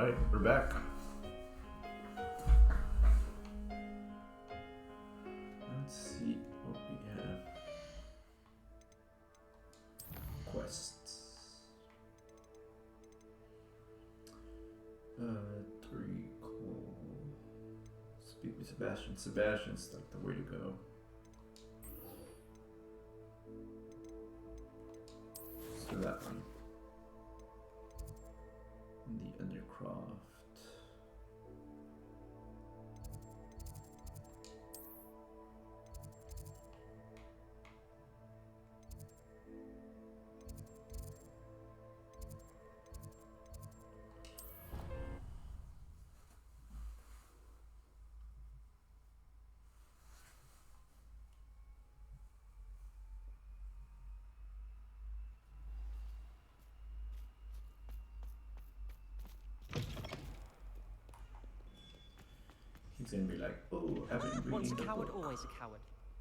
Alright, we're back. Let's see what we have. Quests. 3 cool. Speak with Sebastian. Sebastian's like the way to go. So that one. The Undercroft. He's gonna be like, oh, I've been reading Once a the coward, book. always a coward.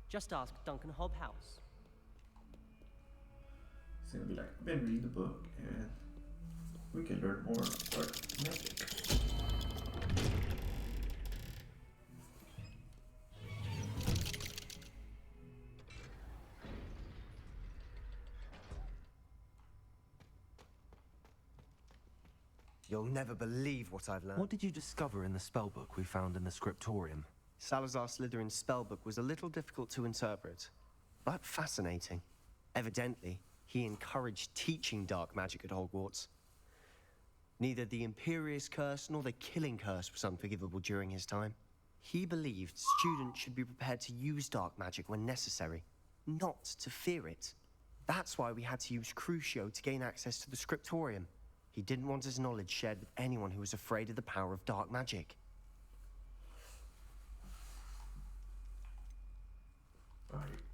Just ask Duncan Hobhouse. He's gonna be like, I've been reading the book, and we can learn more about magic. You'll never believe what I've learned. What did you discover in the spellbook we found in the scriptorium? Salazar Slytherin's spellbook was a little difficult to interpret, but fascinating. Evidently, he encouraged teaching dark magic at Hogwarts. Neither the Imperious Curse nor the Killing Curse was unforgivable during his time. He believed students should be prepared to use dark magic when necessary, not to fear it. That's why we had to use Crucio to gain access to the scriptorium. He didn't want his knowledge shared with anyone who was afraid of the power of dark magic.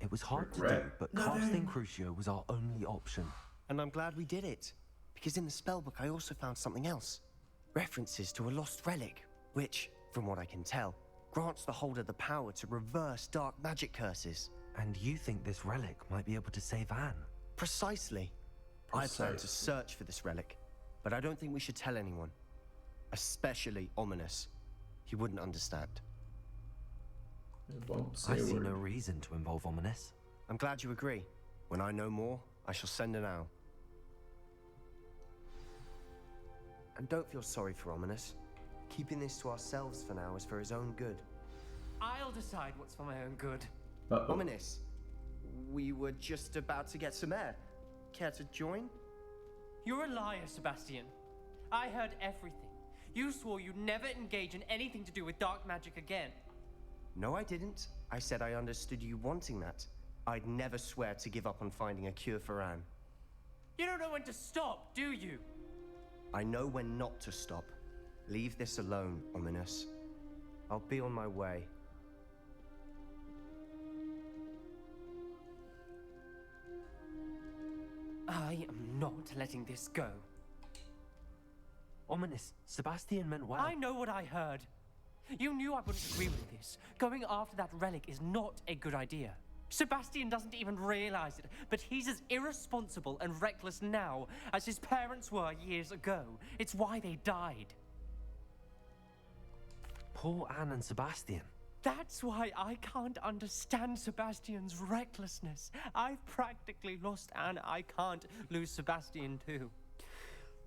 It was hard to do, Regret but nothing. casting Crucio was our only option. And I'm glad we did it, because in the spellbook I also found something else. References to a lost relic, which, from what I can tell, grants the holder the power to reverse dark magic curses. And you think this relic might be able to save Anne? Precisely. I plan to Precisely. search for this relic, but I don't think we should tell anyone. Especially Ominous. He wouldn't understand. It won't say I a see word. no reason to involve Ominous. I'm glad you agree. When I know more, I shall send an owl. And don't feel sorry for Ominous. Keeping this to ourselves for now is for his own good. I'll decide what's for my own good. Uh-oh. Ominous, we were just about to get some air. Care to join? You're a liar, Sebastian. I heard everything. You swore you'd never engage in anything to do with dark magic again. No, I didn't. I said I understood you wanting that. I'd never swear to give up on finding a cure for Anne. You don't know when to stop, do you? I know when not to stop. Leave this alone, Ominous. I'll be on my way. I am not letting this go. Ominous, Sebastian meant well. I know what I heard. You knew I wouldn't agree with this. Going after that relic is not a good idea. Sebastian doesn't even realize it, but he's as irresponsible and reckless now as his parents were years ago. It's why they died. Poor Anne and Sebastian. That's why I can't understand Sebastian's recklessness. I've practically lost Anne. I can't lose Sebastian too.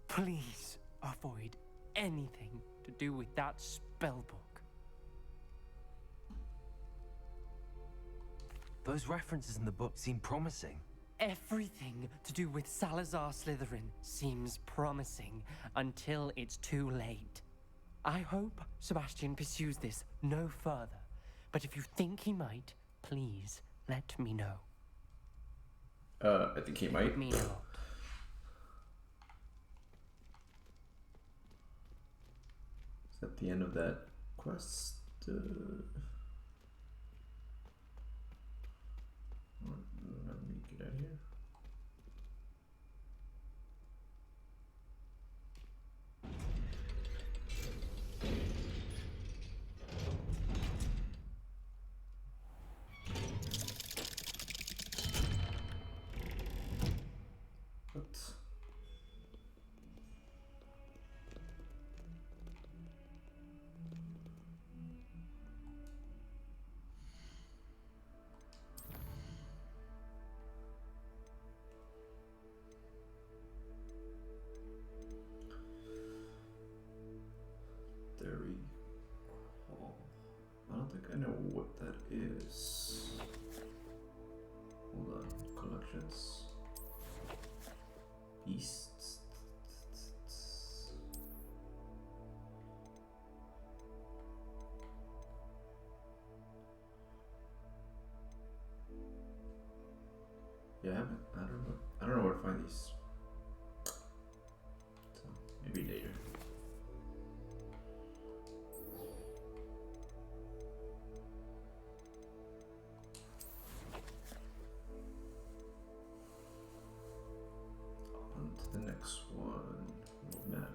Please avoid anything to do with that spellbook. Those references in the book seem promising. Everything to do with Salazar Slytherin seems promising until it's too late. I hope Sebastian pursues this no further, but if you think he might, please let me know. I think he might. Me not. Is that the end of that quest? Let me get out of here. What? what that is. Hold on, collections. Beasts. Yeah, I don't know where to find these. So maybe later. On to the next one. Little map.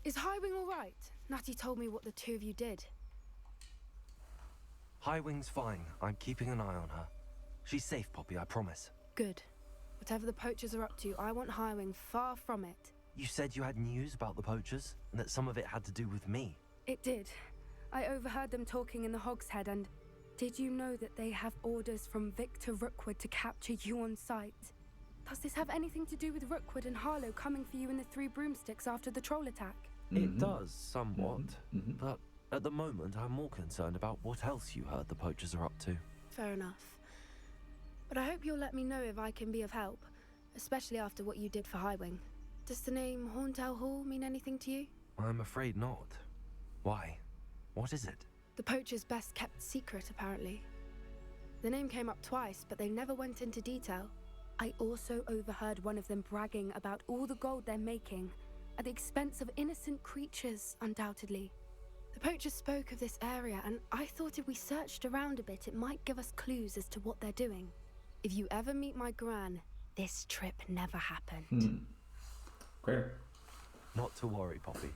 Is Highwing all right? Natty told me what the two of you did. Highwing's fine. I'm keeping an eye on her. She's safe, Poppy, I promise. Good. Whatever the poachers are up to, I want Highwing far from it. You said you had news about the poachers, and that some of it had to do with me. It did. I overheard them talking in the Hogshead, and did you know that they have orders from Victor Rookwood to capture you on sight? Does this have anything to do with Rookwood and Harlow coming for you in the Three Broomsticks after the troll attack? It does, somewhat. But at the moment, I'm more concerned about what else you heard the poachers are up to. Fair enough. But I hope you'll let me know if I can be of help, especially after what you did for Highwing. Does the name Horntail Hall mean anything to you? I'm afraid not. Why? What is it? The poachers' best kept secret, apparently. The name came up twice, but they never went into detail. I also overheard one of them bragging about all the gold they're making, at the expense of innocent creatures, undoubtedly. The poachers spoke of this area, and I thought if we searched around a bit, it might give us clues as to what they're doing. If you ever meet my gran, this trip never happened. Okay. Not to worry, Poppy.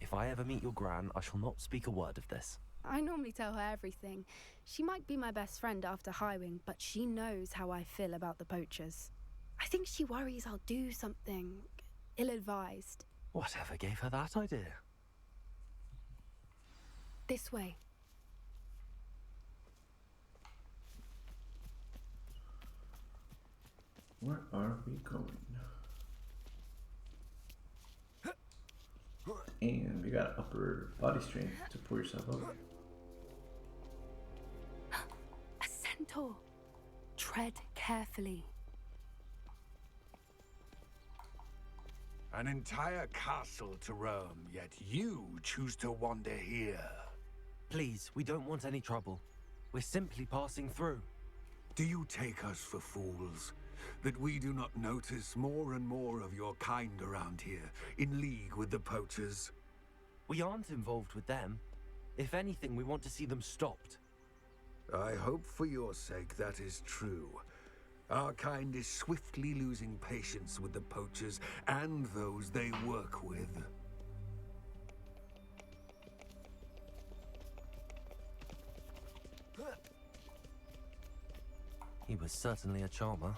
If I ever meet your gran, I shall not speak a word of this. I normally tell her everything. She might be my best friend after Highwing, but she knows how I feel about the poachers. I think she worries I'll do something ill-advised. Whatever gave her that idea? This way. Where are we going? And we got upper body strength to pull yourself up. A centaur. Tread carefully. An entire castle to roam, yet you choose to wander here. Please, we don't want any trouble. We're simply passing through. Do you take us for fools? That we do not notice more and more of your kind around here, in league with the poachers? We aren't involved with them. If anything, we want to see them stopped. I hope for your sake that is true. Our kind is swiftly losing patience with the poachers and those they work with. He was certainly a charmer.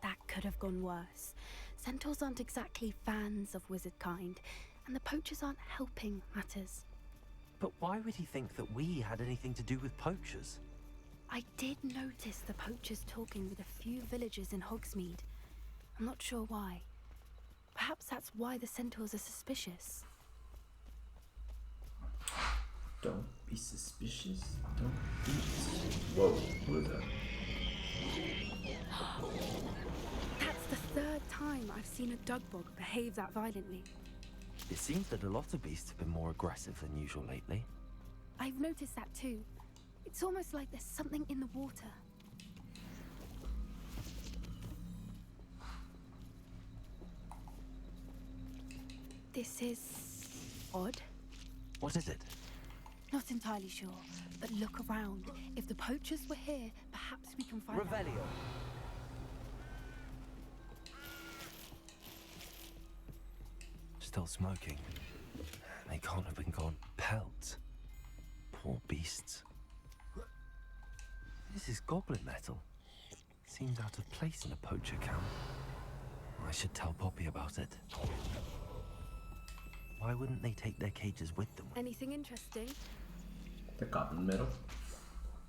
That could have gone worse. Centaurs aren't exactly fans of wizard kind, and the poachers aren't helping matters. But why would he think that we had anything to do with poachers? I did notice the poachers talking with a few villagers in Hogsmeade. I'm not sure why. Perhaps that's why the centaurs are suspicious. Don't be suspicious. Don't be. Whoa, who is that? That's the third time I've seen a dugbog behave that violently. It seems that a lot of beasts have been more aggressive than usual lately. I've noticed that too. It's almost like there's something in the water. This is odd. What is it? Not entirely sure, but look around. If the poachers were here, perhaps we can find out. Revelio. still smoking. They can't have been gone pelt. Poor beasts. This is goblin metal. Seems out of place in a poacher camp. I should tell Poppy about it. Why wouldn't they take their cages with them? Anything interesting? The cotton metal.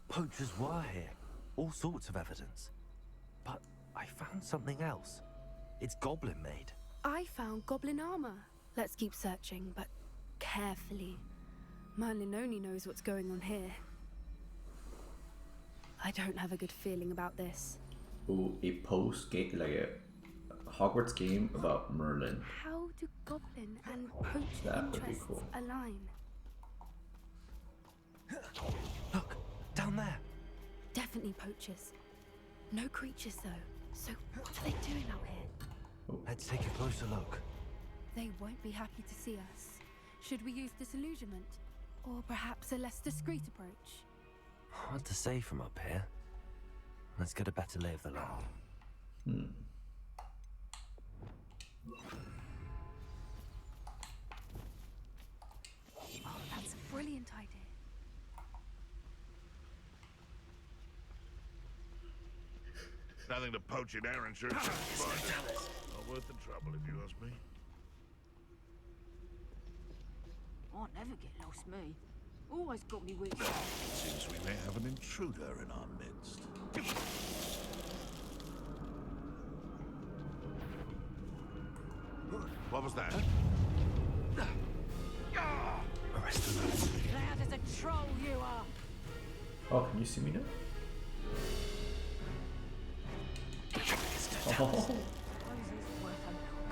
Poachers were here. All sorts of evidence. But I found something else. It's goblin made. I found goblin armor. Let's keep searching, but carefully. Merlin only knows what's going on here. I don't have a good feeling about this. Ooh, a post game, like a Hogwarts game about Merlin. How do goblin and poacher That would be interests cool. align? Look, down there. Definitely poachers. No creatures though. So what are they doing out here? Let's take a closer look. They won't be happy to see us. Should we use disillusionment? Or perhaps a less discreet approach? Hard to say from up here. Let's get a better lay of the land. Oh, that's a brilliant idea. Nothing to poach in Aaronshire. Not worth the trouble, if you ask me. I never get lost, me. Always got me with. Seems we may have an intruder in our midst. What was that? Arrest the man. Loud as a troll you are. Oh, can you see me now? Oh, Roses worth a look.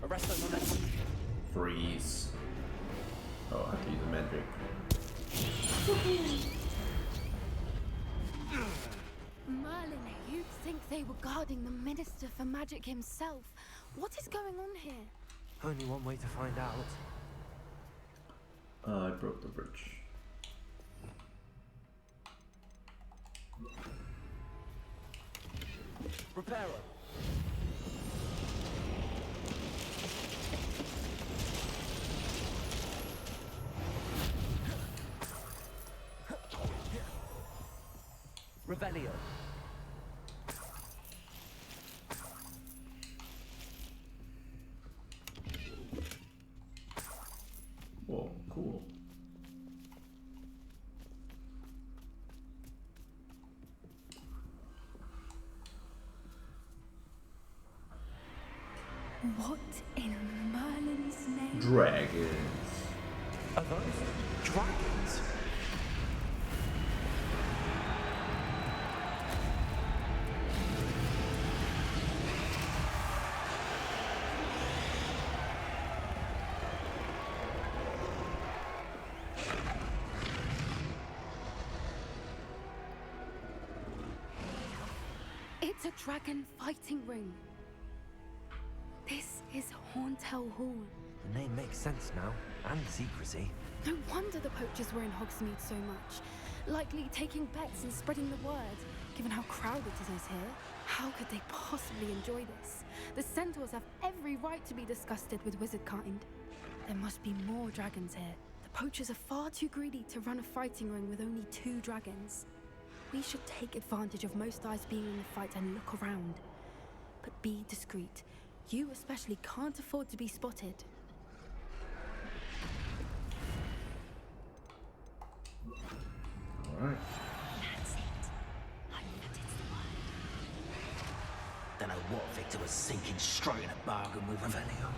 Arrest them, Merlin. freeze. Oh, I have to use a magic. Merlin, you'd think they were guarding the Minister for Magic himself. What is going on here? Only one way to find out. I broke the bridge. Repairer. Revelio. Whoa, cool. What in Merlin's name? Dragons. Are those dragons? It's a dragon fighting ring. This is Hauntel Hall. The name makes sense now, and the secrecy. No wonder the poachers were in Hogsmeade so much. Likely taking bets and spreading the word, given how crowded it is here. How could they possibly enjoy this? The centaurs have every right to be disgusted with wizard kind. There must be more dragons here. The poachers are far too greedy to run a fighting ring with only 2 dragons. We should take advantage of most eyes being in the fight and look around. But be discreet. You especially can't afford to be spotted. Alright. That's it. I bet it's the one. Don't know what Victor was thinking, striking a bargain with Revelio.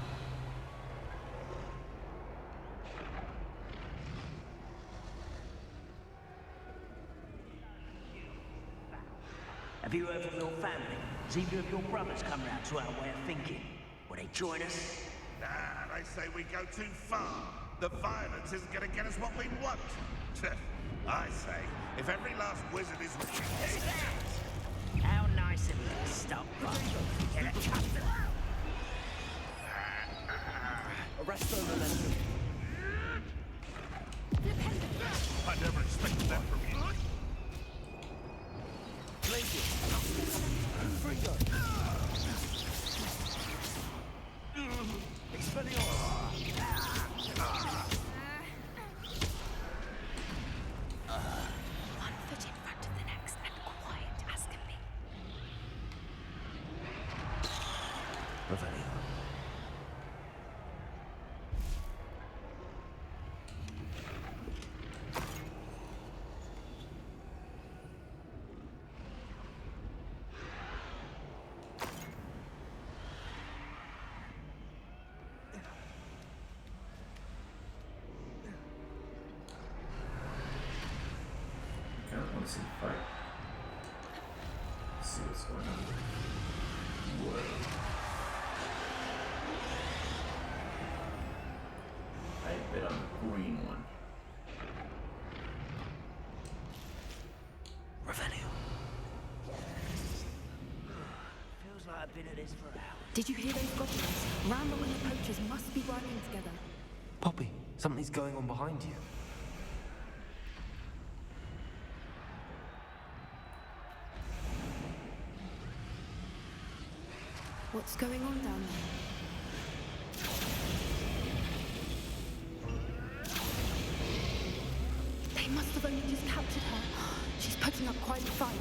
Have you heard from your family? Has either of your brothers come round to our way of thinking? Will they join us? Nah, they say we go too far. The violence isn't going to get us what we want. I say, if every last wizard is... How nice of you to stop by. Get a custom. Arrest them, Merlin. I never expected that from you. Revelio. I don't want to see the fight. Let's see what's going on. Whoa. I bet on the green one. Revelio. Feels like I've been at this for hours. Did you hear those goblins? Rambo and the poachers must be working together. Poppy, something's going on behind you. What's going on down there? They must have only just captured her. She's putting up quite a fight.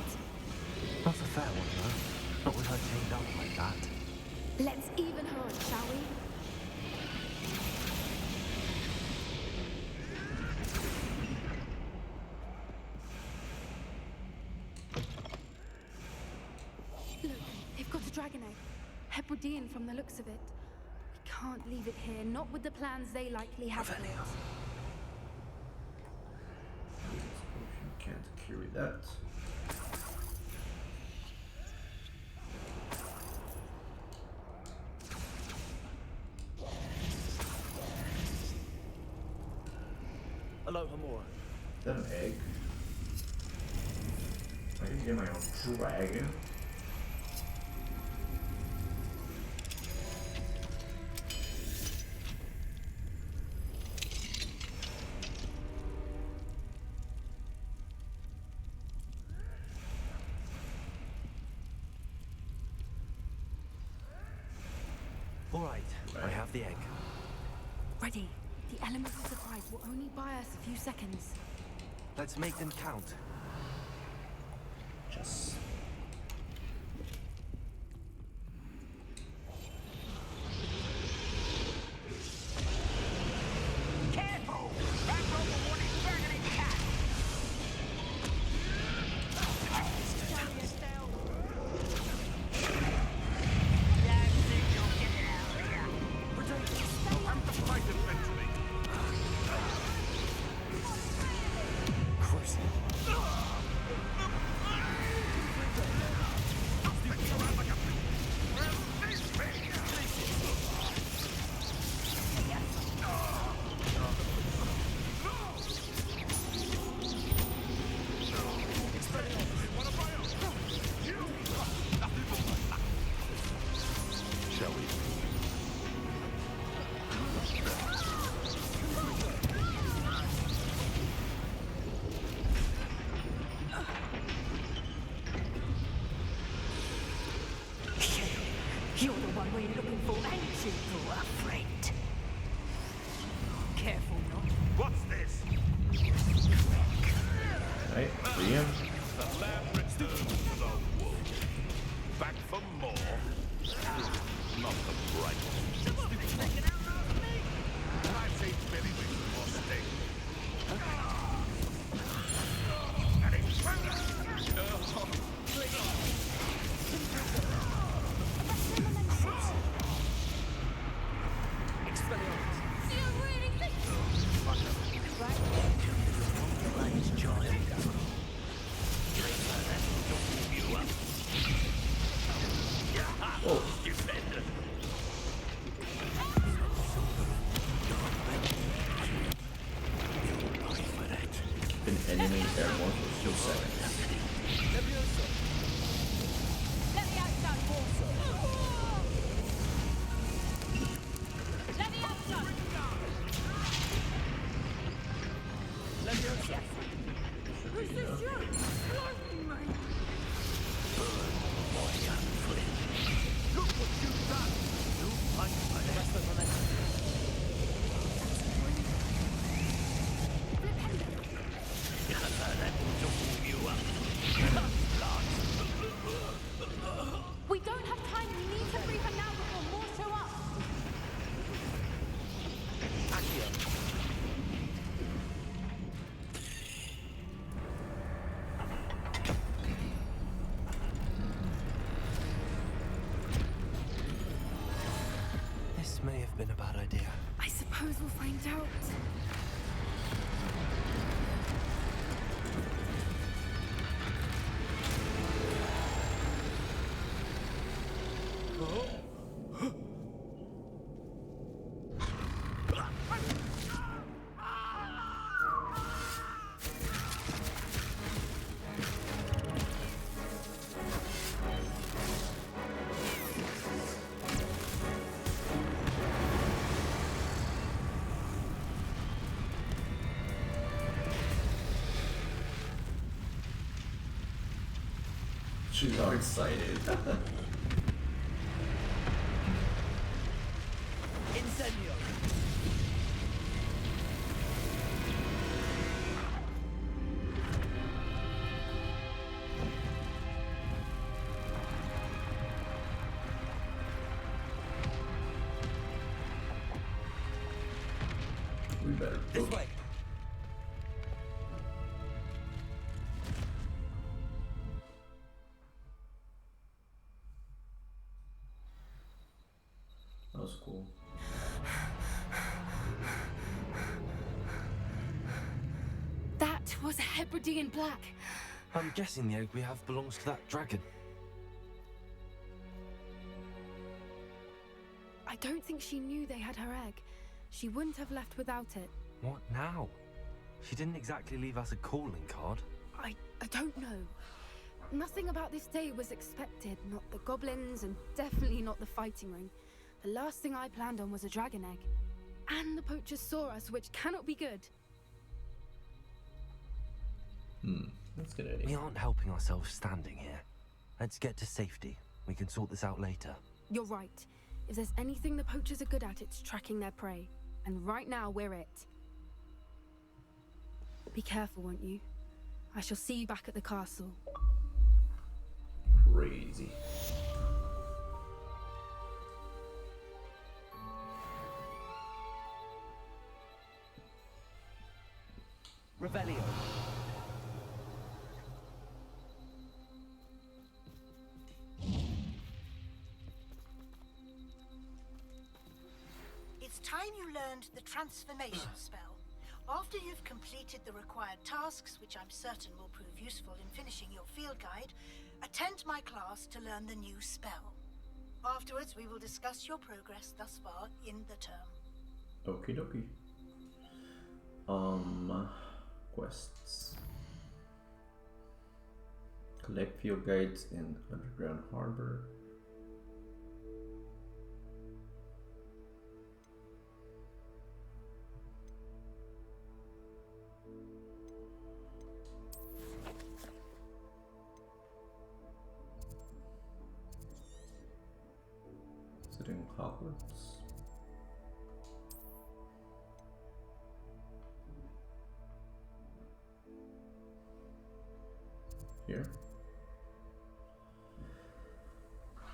Not a fair one, though. Not with her chained up like that. Let's even her up, shall we? Look, they've got a dragon egg. Hebridean from the looks of it. We can't leave it here, not with the plans they likely have. Revelio. Can't carry that. Aloha more. Is that an egg? I can get my own dragon. All right, I have the egg. Ready. The element of surprise will only buy us a few seconds. Let's make them count. Just. Careful! That robot wanted dragon and cat! You're the one we're looking for, ain't you, poor friend? Careful not. What's this? Right, Liam. The lamb returns to the wolf. Back for more. Not the bright. I've seen many wings more sting. And Oh, an enemy airborne for 2 seconds. This may have been a bad idea. I suppose we'll find out. She's all excited. Incendio. We better This book. way. That was cool. That was a Hebridean black. I'm guessing the egg we have belongs to that dragon. I don't think she knew they had her egg. She wouldn't have left without it. What now? She didn't exactly leave us a calling card. I don't know. Nothing about this day was expected. Not the goblins, and definitely not the fighting ring. The last thing I planned on was a dragon egg. And the poachers saw us, which cannot be good. That's a good We idea. aren't helping ourselves standing here. Let's get to safety. We can sort this out later. You're right. If there's anything the poachers are good at, it's tracking their prey. And right now, we're it. Be careful, won't you? I shall see you back at the castle. Crazy. Revelio. It's time you learned the transformation spell. After you've completed the required tasks, which I'm certain will prove useful in finishing your field guide, attend my class to learn the new spell. Afterwards, we will discuss your progress thus far in the term. Okie dokie. Quests. Collect field guides in Underground Harbor. Is it in Hogwarts? Here.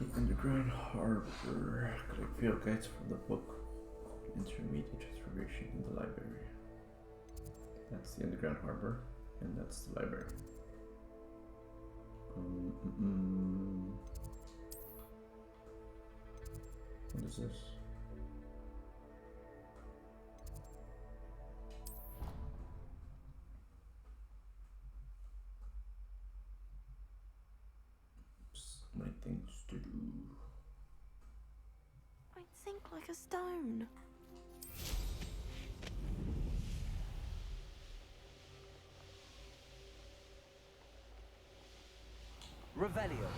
The Underground Harbor. Collect field guides from the book. Intermediate Transformation in the library. That's the Underground Harbor, and that's the library. What is this? So many things to do. I think like a stone. Revelio.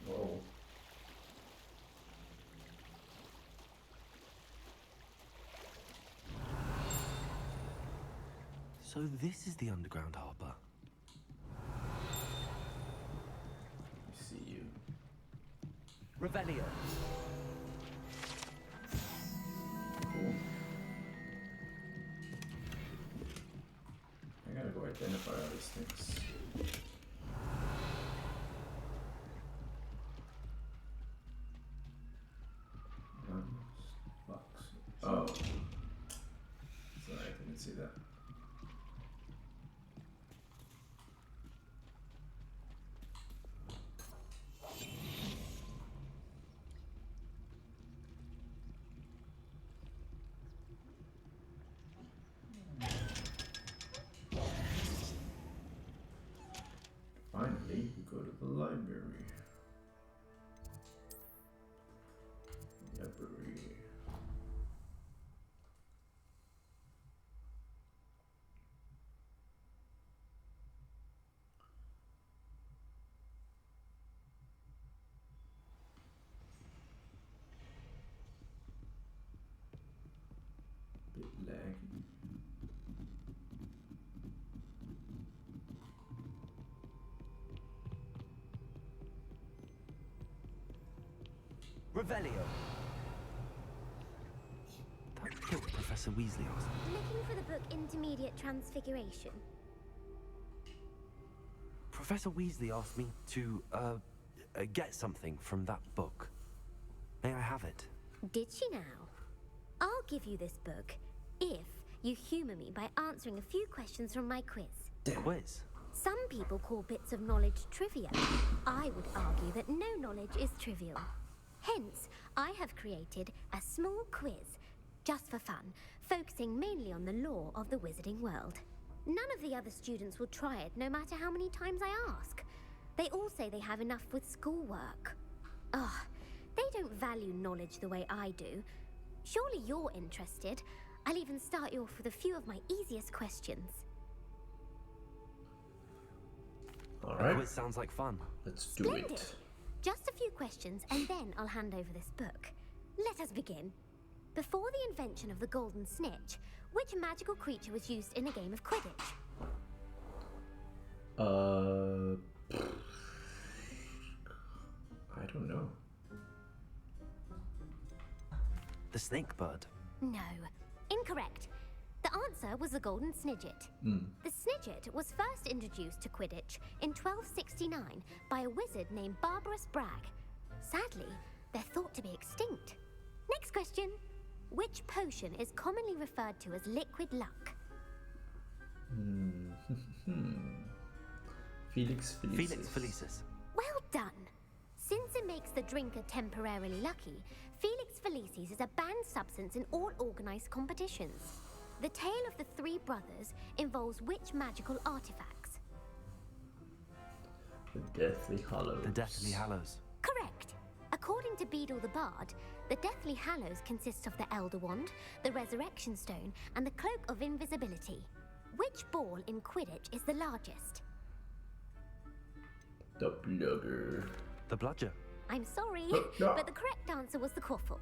Whoa. So this is the underground harbor. I see you. Revelio. Cool. I gotta go identify all these things. Boxes. Revelio. That's what Professor Weasley asked. Looking for the book Intermediate Transfiguration. Professor Weasley asked me to, get something from that book. May I have it? Did she now? I'll give you this book if you humour me by answering a few questions from my quiz. Quiz? Some people call bits of knowledge trivia. I would argue that no knowledge is trivial. Hence, I have created a small quiz, just for fun, focusing mainly on the lore of the wizarding world. None of the other students will try it, no matter how many times I ask. They all say they have enough with schoolwork. Ugh, they don't value knowledge the way I do. Surely you're interested. I'll even start you off with a few of my easiest questions. Alright. Quiz sounds like fun. Let's do Splendid. it. Just a few questions, and then I'll hand over this book. Let us begin. Before the invention of the golden snitch, which magical creature was used in a game of Quidditch? I don't know. The snake bird. No, incorrect. The answer was the golden snidget. The snidget was first introduced to Quidditch in 1269 by a wizard named Barbarous Bragg. Sadly, they're thought to be extinct. Next question. Which potion is commonly referred to as liquid luck? Felix Felicis. Felix Felicis. Well done. Since it makes the drinker temporarily lucky, Felix Felicis is a banned substance in all organized competitions. The tale of the three brothers involves which magical artifacts? The Deathly Hallows. The Deathly Hallows. Correct. According to Beedle the Bard, the Deathly Hallows consists of the Elder Wand, the Resurrection Stone, and the Cloak of Invisibility. Which ball in Quidditch is the largest? The Blugger. The bludger. I'm sorry, no. but the correct answer was the quaffle.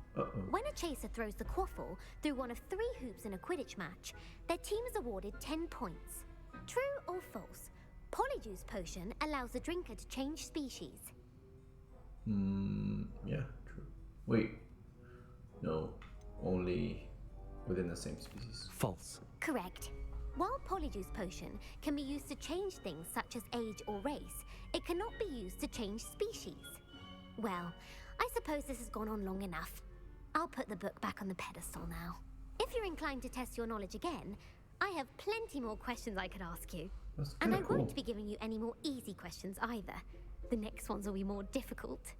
When a chaser throws the quaffle through one of 3 hoops in a Quidditch match, their team is awarded 10 points. True or false? Polyjuice Potion allows the drinker to change species. Yeah, true. Wait. No. Only within the same species. False. Correct. While Polyjuice Potion can be used to change things such as age or race, it cannot be used to change species. Well, I suppose this has gone on long enough. I'll put the book back on the pedestal now. If you're inclined to test your knowledge again, I have plenty more questions I could ask you. That's And I kinda cool. won't be giving you any more easy questions either. The next ones will be more difficult.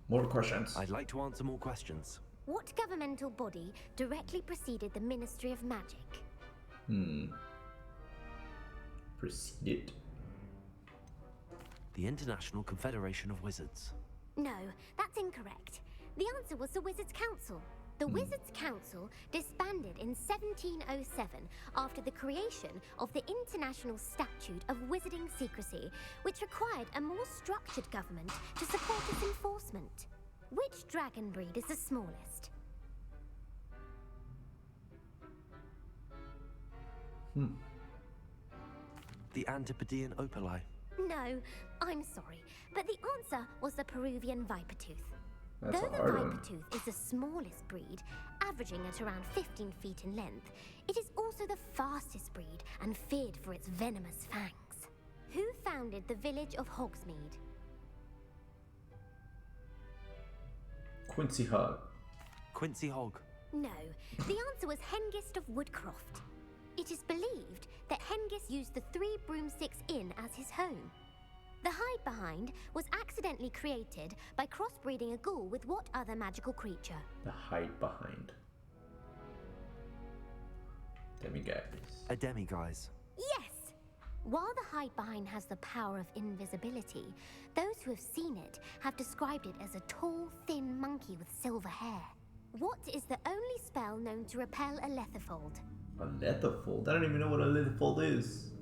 More questions. I'd like to answer more questions. What governmental body directly preceded the Ministry of Magic? Preceded. The International Confederation of Wizards. No, that's incorrect. The answer was the Wizards' Council. The Wizards' Council disbanded in 1707 after the creation of the International Statute of Wizarding Secrecy, which required a more structured government to support its enforcement. Which dragon breed is the smallest? The Antipodean Opali. No, I'm sorry, but the answer was the Peruvian viper tooth. That's Though a the hard viper one. tooth is the smallest breed, averaging at around 15 feet in length, it is also the fastest breed and feared for its venomous fangs. Who founded the village of Hogsmeade? Quincy Hogg. Quincy Hogg. No, the answer was Hengist of Woodcroft. It is believed that Hengist used the 3 Broomsticks Inn as his home. The hide behind was accidentally created by crossbreeding a ghoul with what other magical creature? The hide behind. Demiguise. A demiguise. Yes! While the hide behind has the power of invisibility, those who have seen it have described it as a tall, thin monkey with silver hair. What is the only spell known to repel a letherfold? A letherfold? I don't even know what a letherfold is.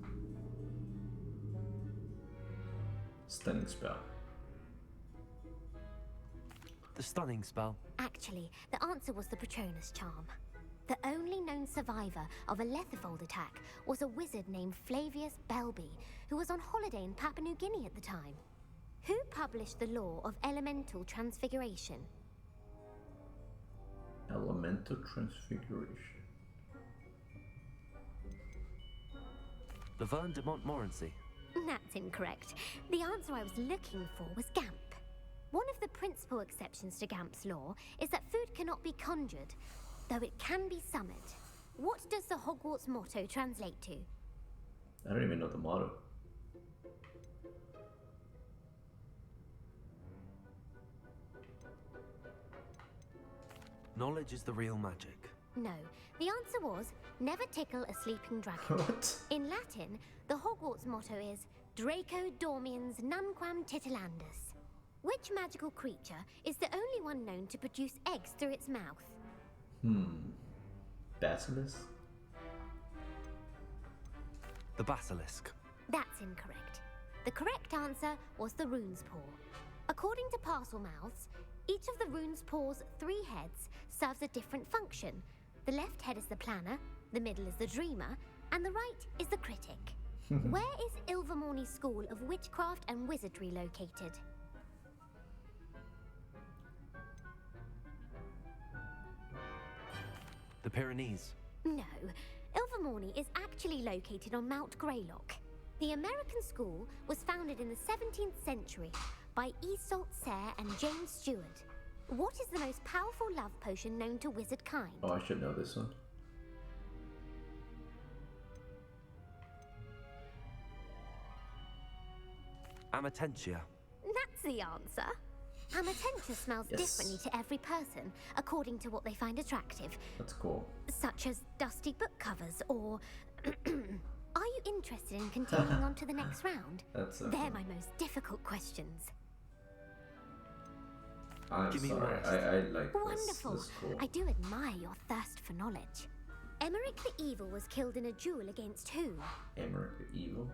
Stunning spell. The stunning spell. Actually, the answer was the Patronus charm. The only known survivor of a letherfold attack was a wizard named Flavius Belby, who was on holiday in Papua New Guinea at the time. Who published the law of elemental transfiguration? Elemental transfiguration. Laverne de Montmorency. That's incorrect. The answer I was looking for was Gamp. One of the principal exceptions to Gamp's law is that food cannot be conjured, though it can be summoned. What does the Hogwarts motto translate to? I don't even know the motto. Knowledge is the real magic. No, the answer was never tickle a sleeping dragon. What? In Latin, the Hogwarts motto is Draco dormiens nunquam titilandus. Which magical creature is the only one known to produce eggs through its mouth? Basilisk? The basilisk. That's incorrect. The correct answer was the rune's paw. According to Parselmouths, each of the rune's paw's 3 heads serves a different function. The left head is the planner, the middle is the dreamer, and the right is the critic. Where is Ilvermorny School of Witchcraft and Wizardry located? The Pyrenees. No, Ilvermorny is actually located on Mount Greylock. The American school was founded in the 17th century by Iseult Sayre and James Stewart. What is the most powerful love potion known to wizard kind? Oh, I should know this one. Amatentia. That's the answer. Amatentia smells differently to every person, according to what they find attractive. That's cool. Such as dusty book covers, or... Are you interested in continuing on to the next round? They're my most difficult questions. I'm Give me sorry, rest. I like Wonderful. this. This is cool. I do admire your thirst for knowledge. Emmerich the Evil was killed in a duel against who? Emmerich the Evil?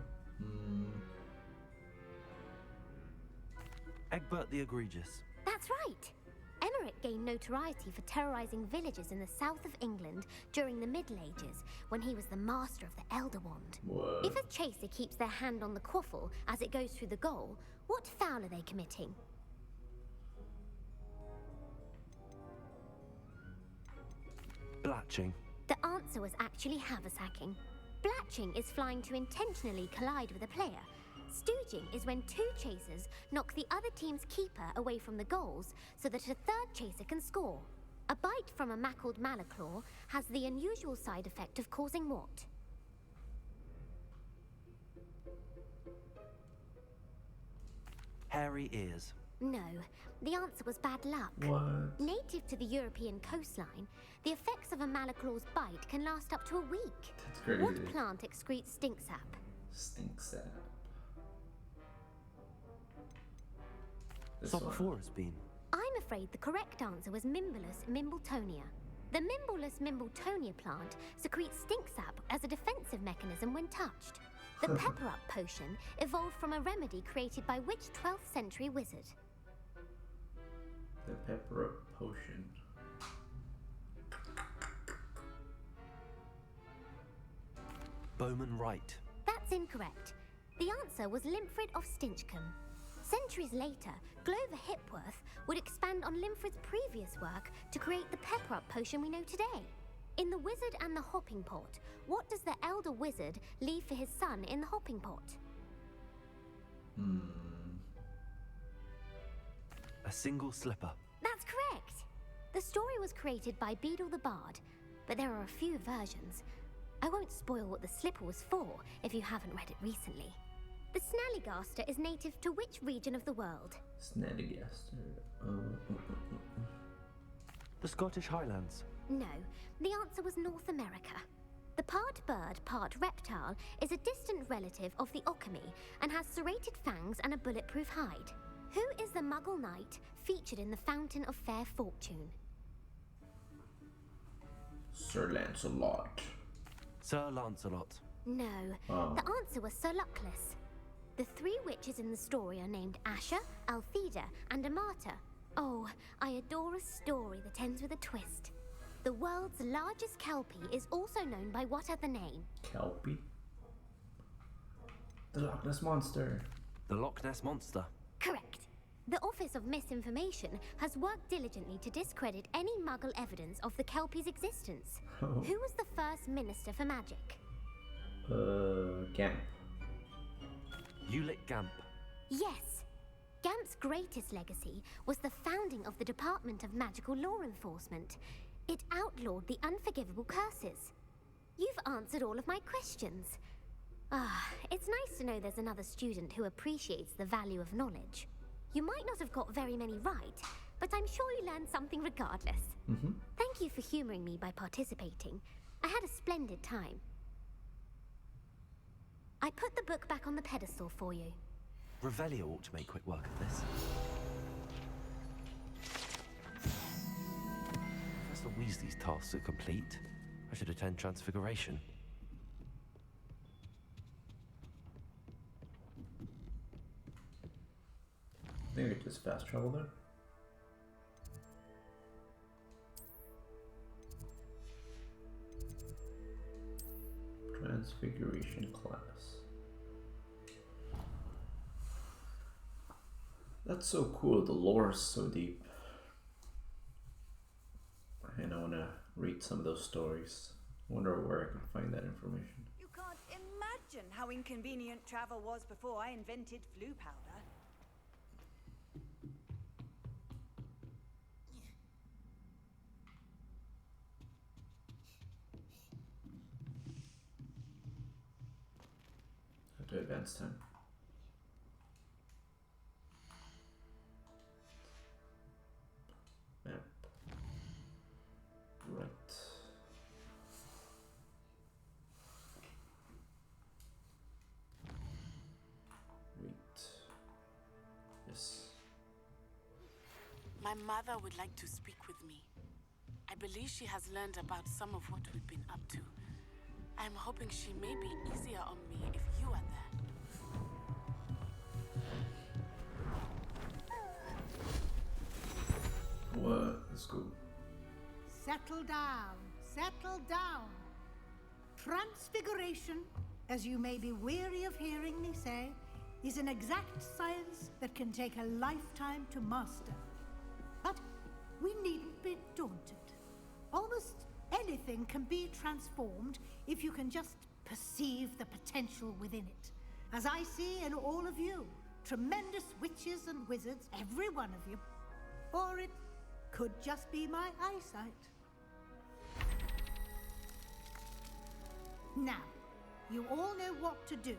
Egbert the Egregious. That's right. Emmerich gained notoriety for terrorizing villages in the south of England during the Middle Ages, when he was the master of the Elder Wand. What? If a chaser keeps their hand on the quaffle as it goes through the goal, what foul are they committing? Blatching. The answer was actually haversacking. Blatching is flying to intentionally collide with a player. Stooging is when 2 chasers knock the other team's keeper away from the goals so that a 3rd chaser can score. A bite from a mackled malaclaw has the unusual side effect of causing what? Hairy ears. No, the answer was bad luck. What? Native to the European coastline, the effects of a malaclaw's bite can last up to a week. That's crazy. What plant excretes stink sap? Stink sap. This Sophophorus bean. I'm afraid the correct answer was Mimbulus mimbletonia. The Mimbulus mimbletonia plant secretes stink sap as a defensive mechanism when touched. The Pepper Up potion evolved from a remedy created by which 12th century wizard? The Pepper Up potion. Bowman Wright. That's incorrect. The answer was Limfrid of Stinchcombe. Centuries later, Glover Hipworth would expand on Limfrid's previous work to create the Pepper Up potion we know today. In The Wizard and the Hopping Pot, what does the elder wizard leave for his son in the hopping pot? A single slipper. That's correct. The story was created by Beadle the Bard, but there are a few versions. I won't spoil what the slipper was for if you haven't read it recently. The Snallygaster is native to which region of the world? Snallygaster. The Scottish Highlands. No, the answer was North America. The part bird, part reptile is a distant relative of the Occamy and has serrated fangs and a bulletproof hide. Who is the Muggle knight featured in the Fountain of Fair Fortune? Sir Lancelot. Sir Lancelot. No, the answer was Sir Luckless. The 3 witches in the story are named Asher, Altheda, and Amata. Oh, I adore a story that ends with a twist. The world's largest kelpie is also known by what other name? Kelpie? The Loch Ness Monster. The Loch Ness Monster. Correct. The Office of Misinformation has worked diligently to discredit any Muggle evidence of the Kelpie's existence. Oh. Who was the first Minister for Magic? Gamp. Ulick Gamp. Yes. Gamp's greatest legacy was the founding of the Department of Magical Law Enforcement. It outlawed the unforgivable curses. You've answered all of my questions. It's nice to know there's another student who appreciates the value of knowledge. You might not have got very many right, but I'm sure you learned something regardless. Thank you for humoring me by participating. I had a splendid time. I put the book back on the pedestal for you. Revelio ought to make quick work of this. Professor Weasley's tasks are complete. I should attend Transfiguration. I think I just fast travel there. Transfiguration class. That's so cool. The lore is so deep. And I want to read some of those stories. Wonder where I can find that information. You can't imagine how inconvenient travel was before I invented flu powder. To advance time. Map. Right. Wait. Yes. My mother would like to speak with me. I believe she has learned about some of what we've been up to. I'm hoping she may be easier on me if you are there. What? Let's go. Settle down. Settle down. Transfiguration, as you may be weary of hearing me say, is an exact science that can take a lifetime to master. But we needn't be daunted. Almost anything can be transformed if you can just perceive the potential within it. As I see in all of you, tremendous witches and wizards, every one of you. Or it could just be my eyesight. Now, you all know what to do.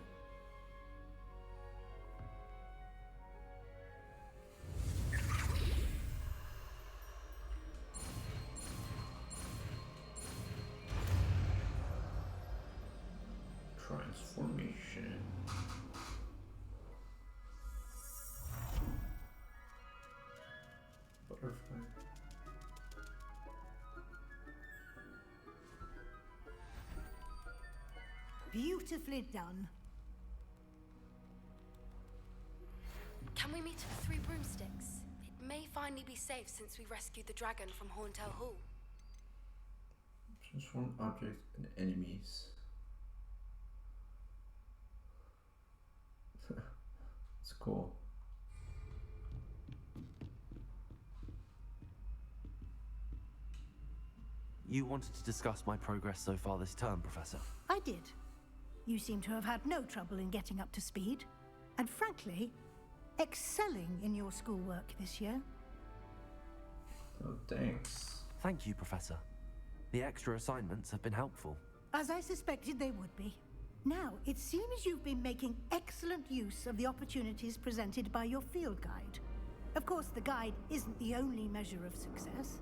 Transformation. Butterfly. Beautifully done. Can we meet at the Three Broomsticks? It may finally be safe since we rescued the dragon from Horntail Hall. Transform objects and enemies. It's cool. You wanted to discuss my progress so far this term, Professor. I did. You seem to have had no trouble in getting up to speed. And frankly, excelling in your schoolwork this year. Oh, thanks. Thank you, Professor. The extra assignments have been helpful. As I suspected they would be. Now, it seems you've been making excellent use of the opportunities presented by your field guide. Of course, the guide isn't the only measure of success.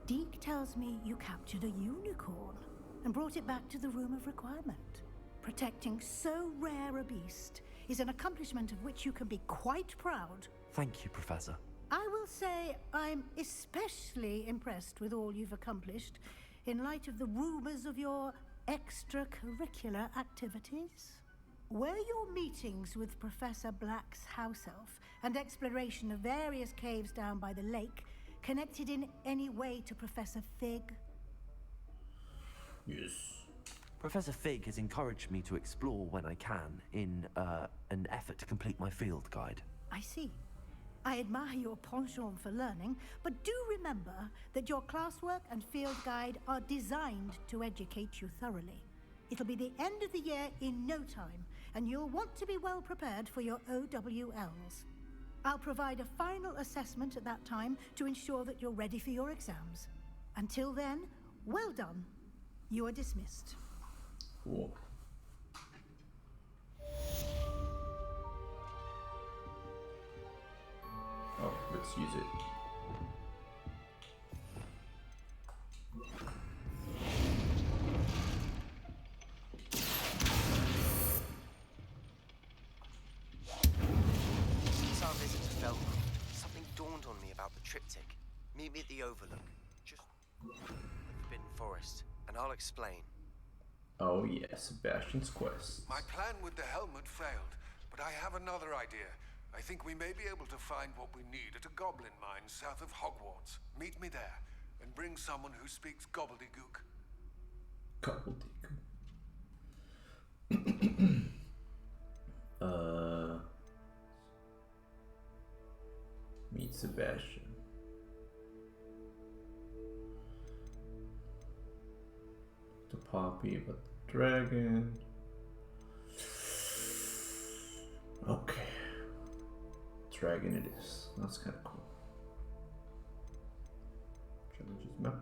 Deke tells me you captured a unicorn and brought it back to the Room of Requirement. Protecting so rare a beast is an accomplishment of which you can be quite proud. Thank you, Professor. I will say I'm especially impressed with all you've accomplished in light of the rumors of your extracurricular activities. Were your meetings with Professor Black's house elf and exploration of various caves down by the lake connected in any way to Professor Fig? Yes. Professor Fig has encouraged me to explore when I can in an effort to complete my field guide. I see. I admire your penchant for learning, but do remember that your classwork and field guide are designed to educate you thoroughly. It'll be the end of the year in no time, and you'll want to be well prepared for your OWLs. I'll provide a final assessment at that time to ensure that you're ready for your exams. Until then, well done. You are dismissed. Cool. Oh, let's use it. Since our visit to Felbrook, something dawned on me about the triptych. Meet me at the Overlook, just the Forbidden Forest, and I'll explain. Oh yeah, Sebastian's quest. My plan with the helmet failed, but I have another idea. I think we may be able to find what we need at a goblin mine south of Hogwarts. Meet me there, and bring someone who speaks gobbledygook. Gobbledygook. Meet Sebastian. The poppy, but the dragon. Okay. Dragon it is. That's kind of cool. Challenges map.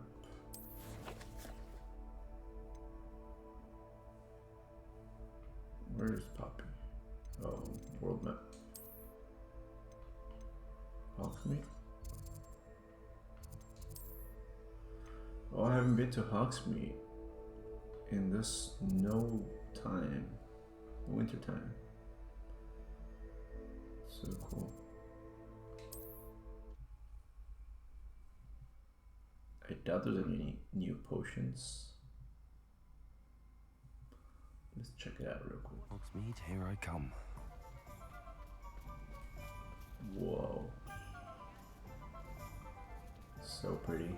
Where's Poppy? Oh, world map. Hogsmeade. Oh, I haven't been to Hogsmeade in this no time. Winter time. So cool. I doubt there's any new potions. Let's check it out real quick. Hogsmeade, here I come. Whoa. So pretty.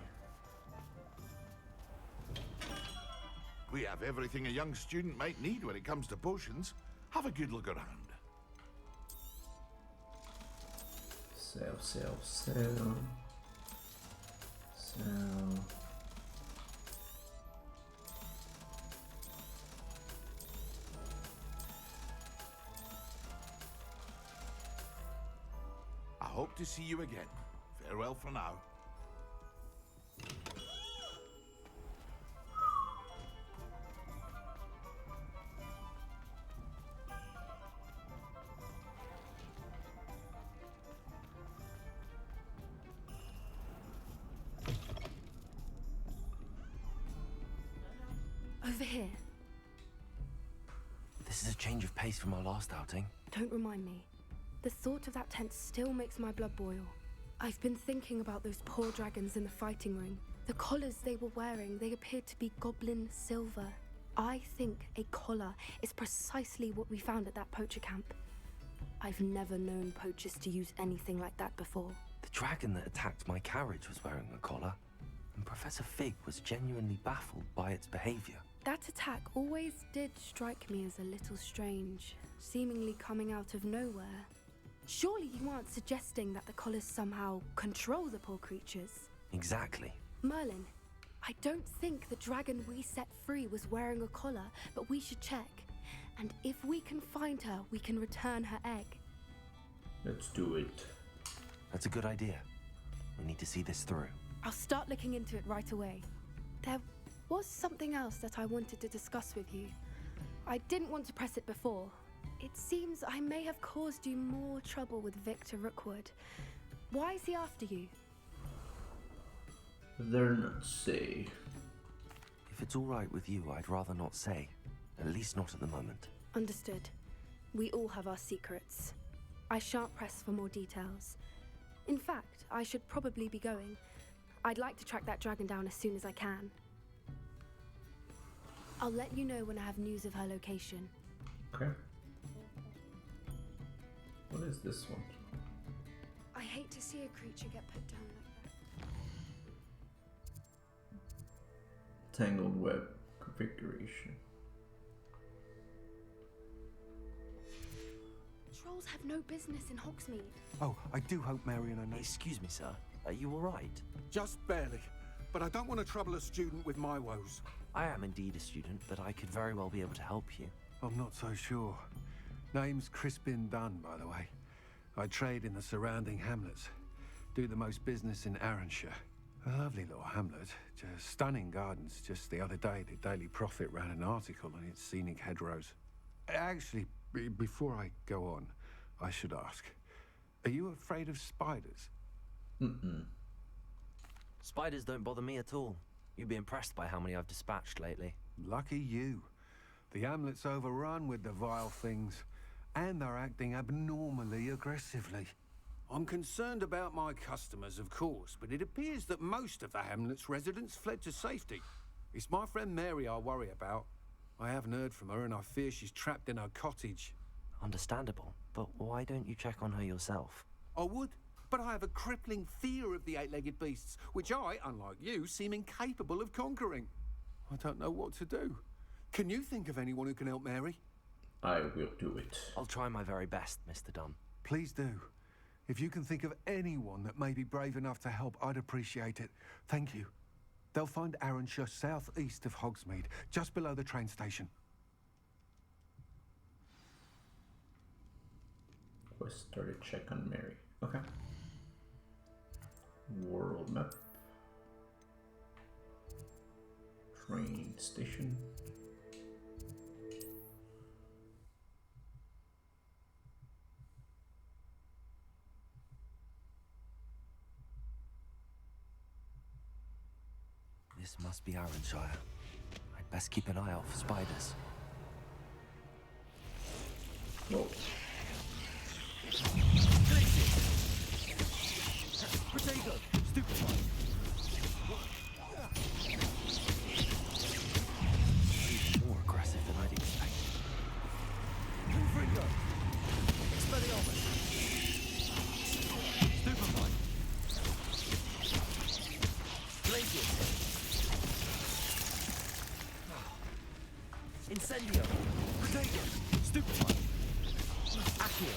We have everything a young student might need when it comes to potions. Have a good look around. Sell, sell, sell. Sell. I hope to see you again. Farewell for now. Over here. This is a change of pace from our last outing. Don't remind me. The thought of that tent still makes my blood boil. I've been thinking about those poor dragons in the fighting ring. The collars they were wearing, they appeared to be goblin silver. I think a collar is precisely what we found at that poacher camp. I've never known poachers to use anything like that before. The dragon that attacked my carriage was wearing a collar, and Professor Fig was genuinely baffled by its behavior. That attack always did strike me as a little strange, seemingly coming out of nowhere. Surely you aren't suggesting that the collars somehow control the poor creatures? Exactly. Merlin, I don't think the dragon we set free was wearing a collar, but we should check. And if we can find her, we can return her egg. Let's do it. That's a good idea. We need to see this through. I'll start looking into it right away. There was something else that I wanted to discuss with you. I didn't want to press it before. It seems I may have caused you more trouble with Victor Rookwood. Why is he after you? They're not say. If it's all right with you, I'd rather not say. At least not at the moment. Understood. We all have our secrets. I shan't press for more details. In fact, I should probably be going. I'd like to track that dragon down as soon as I can. I'll let you know when I have news of her location. Okay. What is this one? I hate to see a creature get put down like that. Tangled web configuration. Trolls have no business in Hogsmeade. Oh, I do hope Mary and I know. Excuse me, sir. Are you all right? Just barely. But I don't want to trouble a student with my woes. I am indeed a student, but I could very well be able to help you. I'm not so sure. Name's Crispin Dunn, by the way. I trade in the surrounding hamlets. Do the most business in Arranshire. A lovely little hamlet. Just stunning gardens. Just the other day, the Daily Prophet ran an article on its scenic hedgerows. Actually, before I go on, I should ask. Are you afraid of spiders? Mm-mm. Spiders don't bother me at all. You'd be impressed by how many I've dispatched lately. Lucky you. The hamlet's overrun with the vile things, and they're acting abnormally aggressively. I'm concerned about my customers, of course, but it appears that most of the hamlet's residents fled to safety. It's my friend Mary I worry about. I haven't heard from her, and I fear she's trapped in her cottage. Understandable, but why don't you check on her yourself? I would, but I have a crippling fear of the eight-legged beasts, which I, unlike you, seem incapable of conquering. I don't know what to do. Can you think of anyone who can help Mary? I will do it. I'll try my very best, Mr. Dunn. Please do. If you can think of anyone that may be brave enough to help, I'd appreciate it. Thank you. They'll find Arranshire southeast of Hogsmeade, just below the train station. Let's start a check on Mary. Okay. World map. Train station. This must be Arranshire. I'd best keep an eye out for spiders. Whoa. Potato! Stupefy! Even more aggressive than I'd expected. Confringo! Expelliarmus! Stupefy! Glacius! Incendio! Potato! Stupefy! Accio!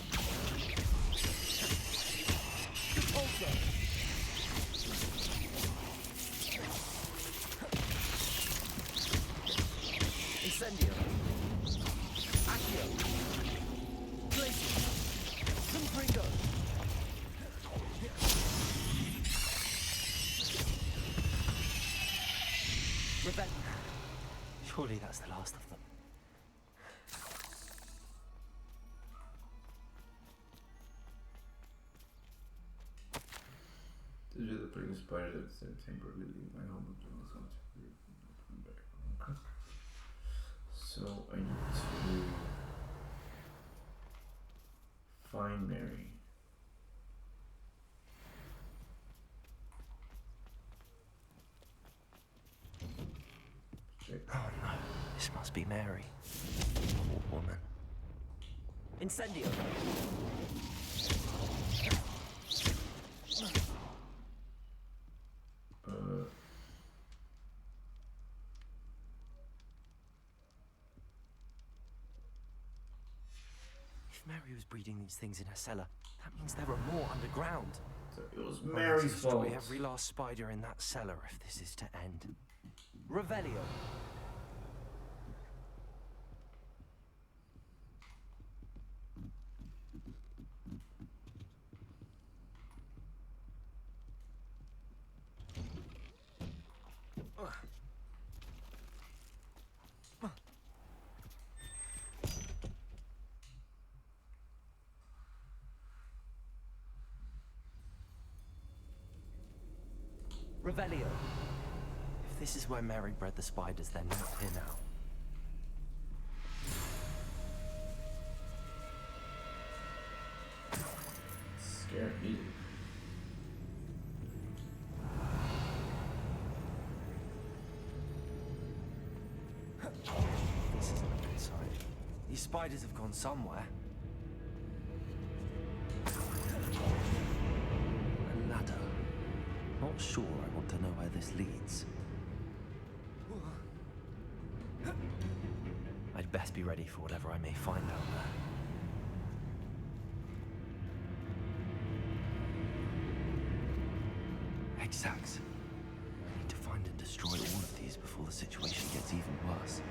Repulsor! Incendio! Accio! Glacius! Confringo! Revenge! Surely that's the last of them. These are the putting spiders at the same temporarily leave my home and doing this one to back. Okay. So I need to find Mary. Check. Oh no, this must be Mary. Poor woman. Incendio! If Mary was breeding these things in her cellar, that means there are more underground. So it was Mary's fault. Destroy every last spider in that cellar if this is to end. Revelio. Revelio. If this is where Mary bred the spiders, they're not here now. Scared me. This isn't a good sign. These spiders have gone somewhere. A ladder. Not sure I want to know where this leads. I'd best be ready for whatever I may find out there. exacts. I need to find and destroy all of these before the situation gets even worse.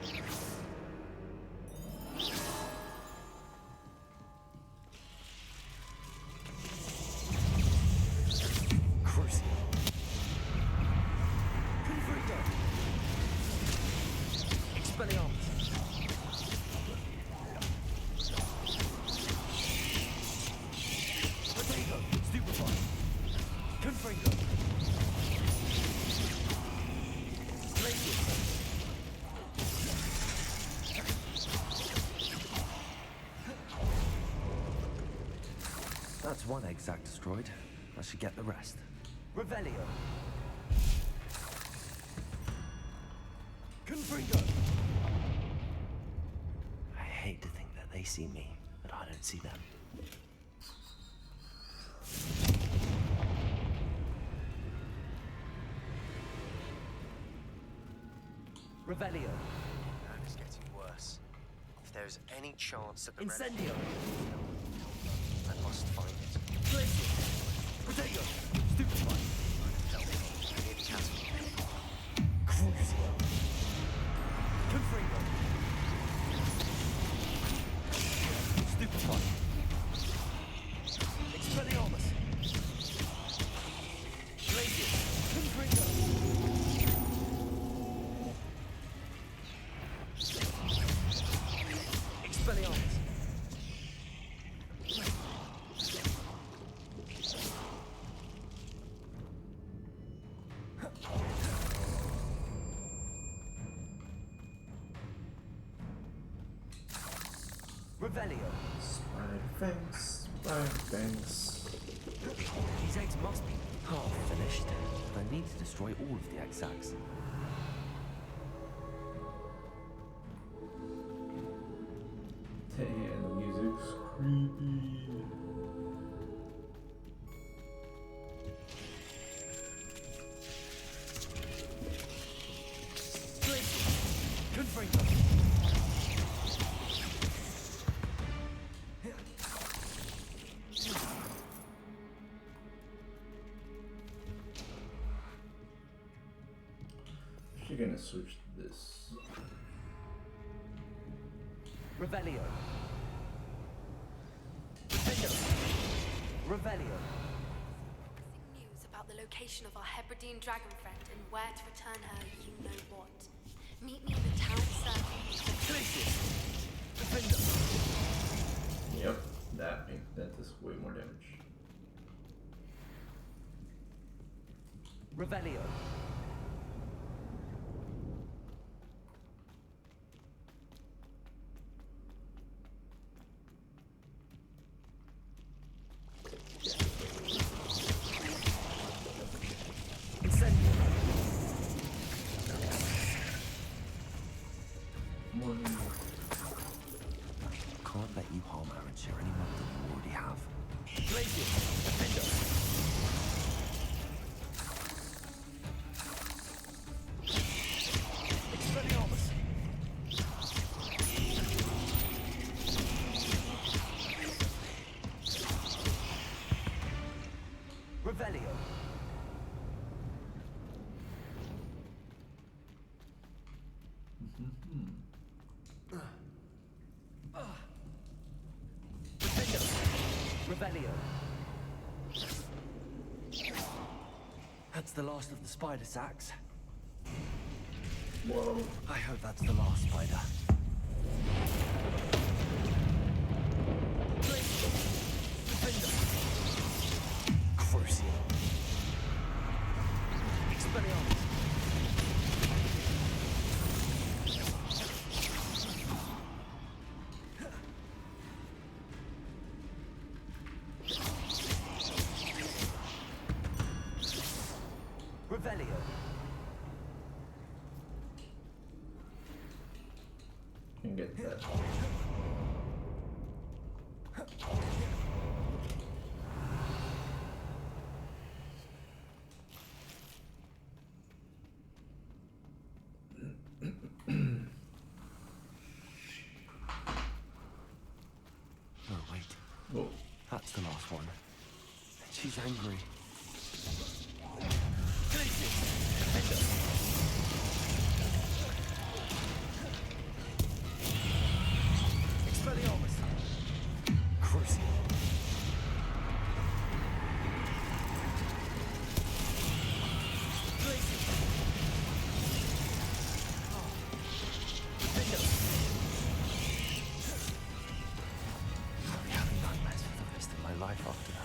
Crucial. Confringo. Expelliarmus. Potato. Stupefy. Confringo. That's one exact destroyed. I should get the rest. Revelio. Confringo. I hate to think that they see me, but I don't see them. Revelio. That is getting worse. If there's any chance that the Incendio. I must find it. Glacier. Potato. Stupefy. Near the chasm. Crucio. Confringo. Stupefy. Expelliarmus. Glacier. Confringo. Expelliarmus. Revelio. Spider fangs. These eggs must be half finished. But I need to destroy all of the exacts. And the music's creepy. Confringo. You're gonna switch to this. Revelio. Revelio. News about the location of our Hebridean dragon friend and where to return her, you know what. Meet me in the town circle. Glacier. Defender. Yep, that does way more damage. Revelio. Can't let you harm Arranshire any more than you already have. Glacier. Defender. Expelliarmus. Revelio. Revelio. That's the last of the spider sacks. Whoa. I hope that's the last spider. Defender. Crucio. Expelliarmus. Revelio. Can get that. Oh, wait. Whoa. That's the last one. She's angry. Expelliarmus! Crucial. I'll be having nightmares for the rest of my life after that.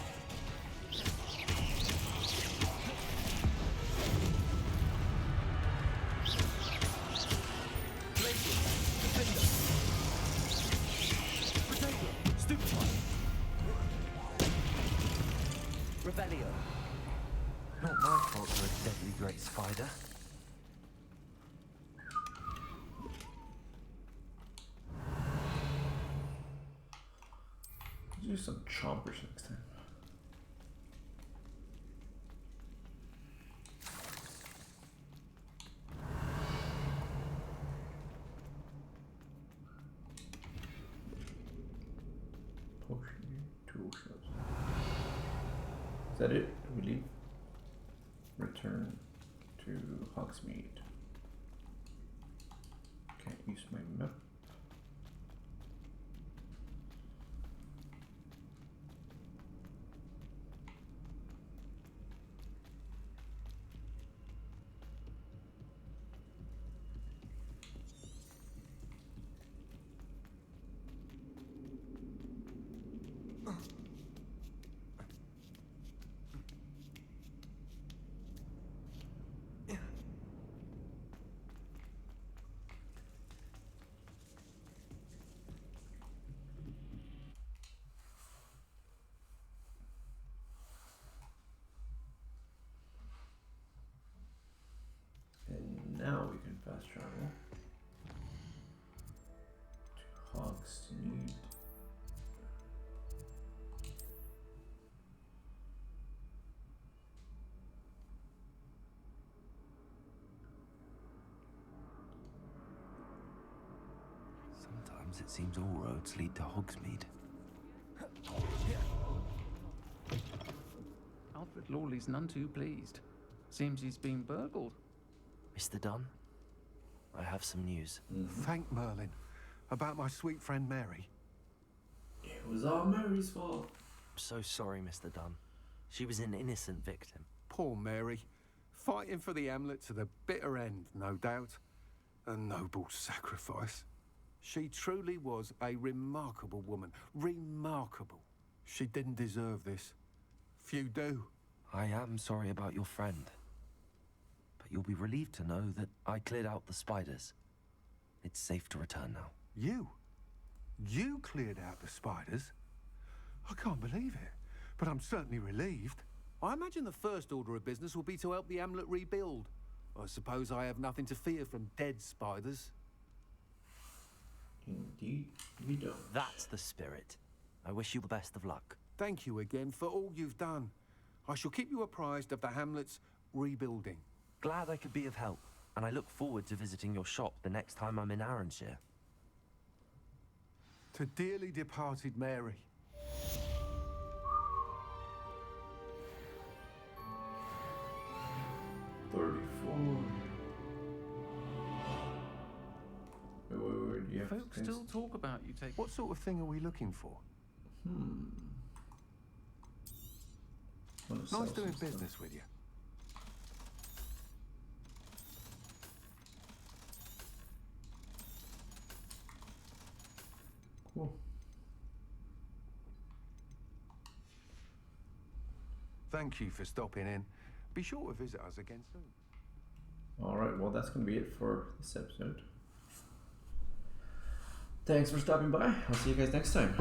Revelio. Not my fault you're a deadly great spider. Do some chompers next time. Potion, tool shops. Is that it? Do we leave? Return to Hogsmeade. Can't use my map. And now we can fast travel to Hogsmeade. Sometimes it seems all roads lead to Hogsmeade. Alfred Lawley's none too pleased. Seems he's been burgled. Mr. Dunn, I have some news. Thank Merlin. About my sweet friend Mary. It was all Mary's fault. I'm so sorry, Mr. Dunn. She was an innocent victim. Poor Mary. Fighting for the Hamlet to the bitter end, no doubt. A noble sacrifice. She truly was a remarkable woman. Remarkable. She didn't deserve this. Few do. I am sorry about your friend. But you'll be relieved to know that I cleared out the spiders. It's safe to return now. You? You cleared out the spiders? I can't believe it, but I'm certainly relieved. I imagine the first order of business will be to help the Hamlet rebuild. I suppose I have nothing to fear from dead spiders. Indeed, we don't. That's the spirit. I wish you the best of luck. Thank you again for all you've done. I shall keep you apprised of the Hamlet's rebuilding. Glad I could be of help, and I look forward to visiting your shop the next time I'm in Arranshire. To dearly departed Mary. Wait, Folks still talk about you taking... What sort of thing are we looking for? Nice doing business with you. Cool. Thank you for stopping in. Be sure to visit us again soon. Alright, well that's going to be it for this episode. Thanks for stopping by. I'll see you guys next time.